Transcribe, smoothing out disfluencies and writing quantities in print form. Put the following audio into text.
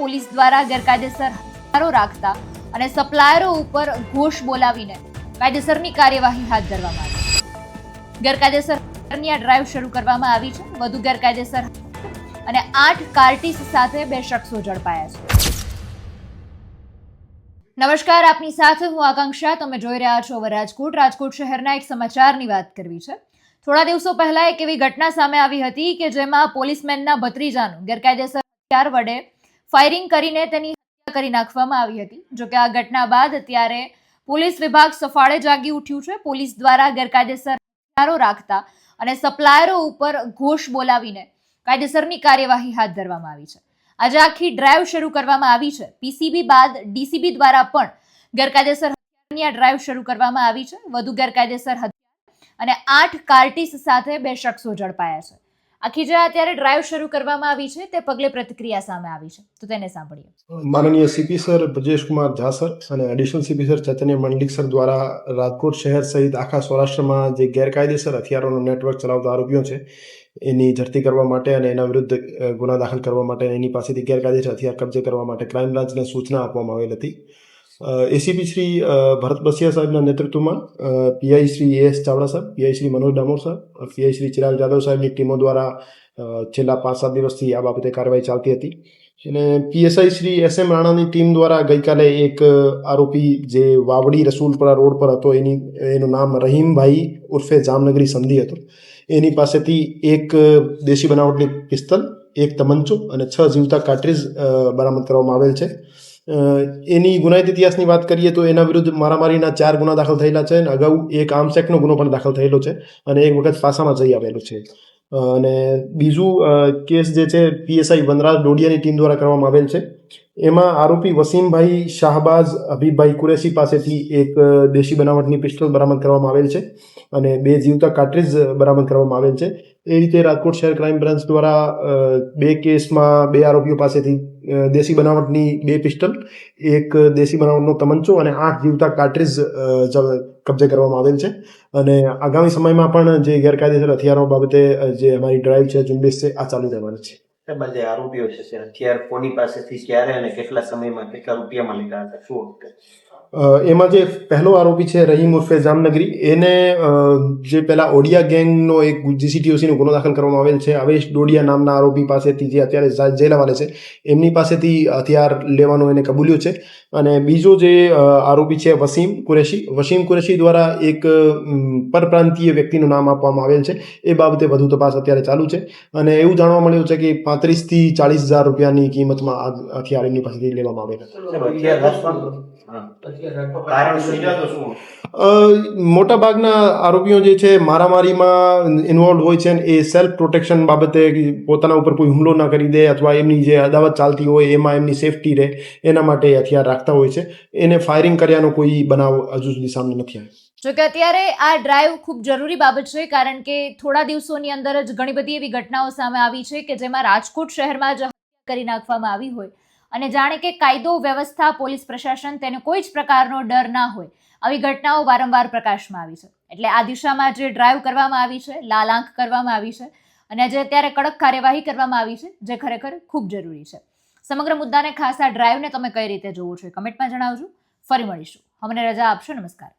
Police દ્વારા ગેરકાયદેસર હથિયારો રાખતા અને સપ્લાયરો ઉપર ઘોષ બોલાવીને કાયદેસરની કાર્યવાહી હાથ ધરવામાં આવી. ગેરકાયદેસર હથિયારની આ ડ્રાઈવ શરૂ કરવામાં આવી છે. વધુ ગેરકાયદેસર અને 8 કાર્ટીસ સાથે 2 શખ્સો ઝડપાયા છે. નમસ્કાર, આપની સાથે હું આકાંક્ષા. તમે જોઈ રહ્યા છો રાજકોટ શહેરના એક સમાચારની વાત કરવી છે. થોડા દિવસો પહેલા એક એવી ઘટના સામે આવી હતી કે જેમાં પોલીસમેનના ભત્રીજાનું ગેરકાયદેસર હથિયાર વડે ફાયરિંગ કરીને તેની હત્યા કરી નાખવામાં આવી હતી. જોકે આ ઘટના બાદ અત્યારે પોલીસ વિભાગ સફાળે જાગી ઉઠ્યું છે. પોલીસ દ્વારા ગેરકાયદેસર હથિયારો રાખતા અને સપ્લાયરો ઉપર ઘોષ બોલાવીને કાયદેસરની કાર્યવાહી હાથ ધરવામાં આવી છે. આજે આખી ડ્રાઈવ શરૂ કરવામાં આવી છે. પીસીબી બાદ ડીસીબી દ્વારા પણ ગેરકાયદેસર હથિયારની આ ડ્રાઈવ શરૂ કરવામાં આવી છે. વધુ ગેરકાયદેસર હથિયાર અને 8 કાર્ટીસ સાથે 2 શખ્સો ઝડપાયા છે. આખી જે અત્યારે ડ્રાઈવ શરૂ કરવામાં આવી છે તે પગલે પ્રતિક્રિયા સામે આવી છે, તો તેને સાંભળીએ. માનનીય CP sir Brajesh Kumar Jha sir અને એડિશનલ સીપી સર ચૈતન્ય મંડલિક સર દ્વારા રાજકોટ શહેર સહિત આખા સૌરાષ્ટ્રમાં જે ગેરકાયદેસર હથિયારોનું નેટવર્ક ચલાવતા આરોપીઓ છે એની ઝડપી કરવા માટે અને એના વિરુદ્ધ ગુના દાખલ કરવા માટે, એની પાસેથી ગેરકાયદેસર હથિયાર કબજે કરવા માટે ક્રાઇમ બ્રાન્ચને સૂચના આપવામાં આવેલ હતી. એસીપી શ્રી ભરત બસિયા સાહેબના નેતૃત્વમાં પીઆઈ શ્રી એસ ચાવડા સાહેબ, પીઆઈ શ્રી મનોજ ડામોર સાહેબ, પીઆઈ શ્રી ચિરાગ જાદવ સાહેબની ટીમો દ્વારા છેલ્લા 5-7 દિવસથી આ બાબતે કાર્યવાહી ચાલતી હતી. અને પીએસઆઈ શ્રી એસએમ રાણાની ટીમ દ્વારા ગઈકાલે એક આરોપી જે વાવડી રસુલપુરા રોડ પર હતો, એનું નામ રહીમભાઈ ઉર્ફે જામનગરી સંધી હતું. એની પાસેથી એક દેશી બનાવટની પિસ્તલ, એક તમંચો અને 6 જીવતા કાર્ટ્રીજ બરામદ કરવામાં આવેલ છે. એની ગુનાહિત ઇતિહાસની વાત કરીએ તો એના વિરુદ્ધ મારામારીના 4 ગુના દાખલ થયેલા છે અને અગાઉ એક આર્મ્સ એક્ટનો ગુનો પણ દાખલ થયેલો છે અને એક વખત ફાંસામાં જઈ આવેલો છે. અને બીજું કેસ જે છે પીએસઆઈ વનરાજ ડોડિયાની ટીમ દ્વારા કરવામાં આવેલ છે. એમાં આરોપી વસીમભાઈ શાહબાઝ હબીબભાઈ કુરેશી પાસેથી એક દેશી બનાવટની પિસ્તોલ બરામદ કરવામાં આવેલ છે અને 2 જીવતા કાર્ટ્રીજ બરામદ કરવામાં આવેલ છે. એ રીતે રાજકોટ શહેર ક્રાઇમ બ્રાન્ચ દ્વારા 2 કેસમાં 2 આરોપીઓ પાસેથી દેશી બનાવટની 2 પિસ્તલ, એક દેશી બનાવટનો તમંચો અને 8 જીવતા કાર્ટ્રીજ કબજે કરવામાં આવેલ છે. અને આગામી સમયમાં પણ જે ગેરકાયદેસર હથિયારો બાબતે જે અમારી ડ્રાઈવ છે, ઝુંબેશ છે, આ ચાલુ રહેવાની છે. જે આરોપીઓ છે હથિયાર કોની પાસેથી ક્યારે અને કેટલા સમયમાં કેટલા રૂપિયામાં લીધા હતા, શું? એમાં જે પહેલો આરોપી છે રહીમ ઉર્ફે જામનગરી, એને જે પેલા ઓડિયા ગેંગનો એક જીસીટીઓસીનો ગુનો દાખલ કરવામાં આવેલ છે. હવેશ ડોડિયા નામના આરોપી પાસેથી, જે અત્યારે જેલ હવાલે છે, એમની પાસેથી હથિયાર લેવાનો એને કબૂલ્યો છે. અને બીજો જે આરોપી છે વસીમ કુરેશી દ્વારા એક પરપ્રાંતીય વ્યક્તિનું નામ આપવામાં આવેલ છે. એ બાબતે વધુ તપાસ અત્યારે ચાલુ છે અને એવું જાણવા મળ્યું છે કે 35,000 થી 40,000 રૂપિયાની કિંમતમાં આ હથિયાર એમની પાસેથી લેવામાં આવેલ. મોટા ભાગના આરોપીઓ જે છે મારામારીમાં ઇન્વોલ્વ હોય છે. એ સેલ્ફ પ્રોટેક્શન બાબતે પોતાના ઉપર કોઈ હુમલો ના કરી દે અથવા એમની જે અદાવત ચાલતી હોય એમાં એમની સેફટી રહે એના માટે હથિયાર રાખતા હોય છે. એને ફાયરિંગ કર્યાનો કોઈ બનાવ હજુ સુધી સામે નથી આવ્યો. જોકે અત્યારે આ ડ્રાઈવ ખૂબ જરૂરી બાબત છે, કારણ કે થોડા દિવસોની અંદર જ ઘણી બધી એવી ઘટનાઓ સામે આવી છે કે જેમાં રાજકોટ શહેરમાં જ હત્યા કરી નાખવામાં આવી હોય અને જાણે કે કાયદો વ્યવસ્થા, પોલીસ પ્રશાસન, તેને કોઈ જ પ્રકારનો ડર ના હોય, આવી ઘટનાઓ વારંવાર પ્રકાશમાં આવી છે. એટલે આ દિશામાં જે ડ્રાઈવ કરવામાં આવી છે, લાલ આંખ કરવામાં આવી છે અને જે અત્યારે કડક કાર્યવાહી કરવામાં આવી છે, જે ખરેખર ખૂબ જરૂરી છે. સમગ્ર મુદ્દાને ખાસ આ ડ્રાઈવને તમે કઈ રીતે જોવો છો, કમેન્ટમાં જણાવજો. ફરી મળીશું. અમને રજા આપશો. નમસ્કાર.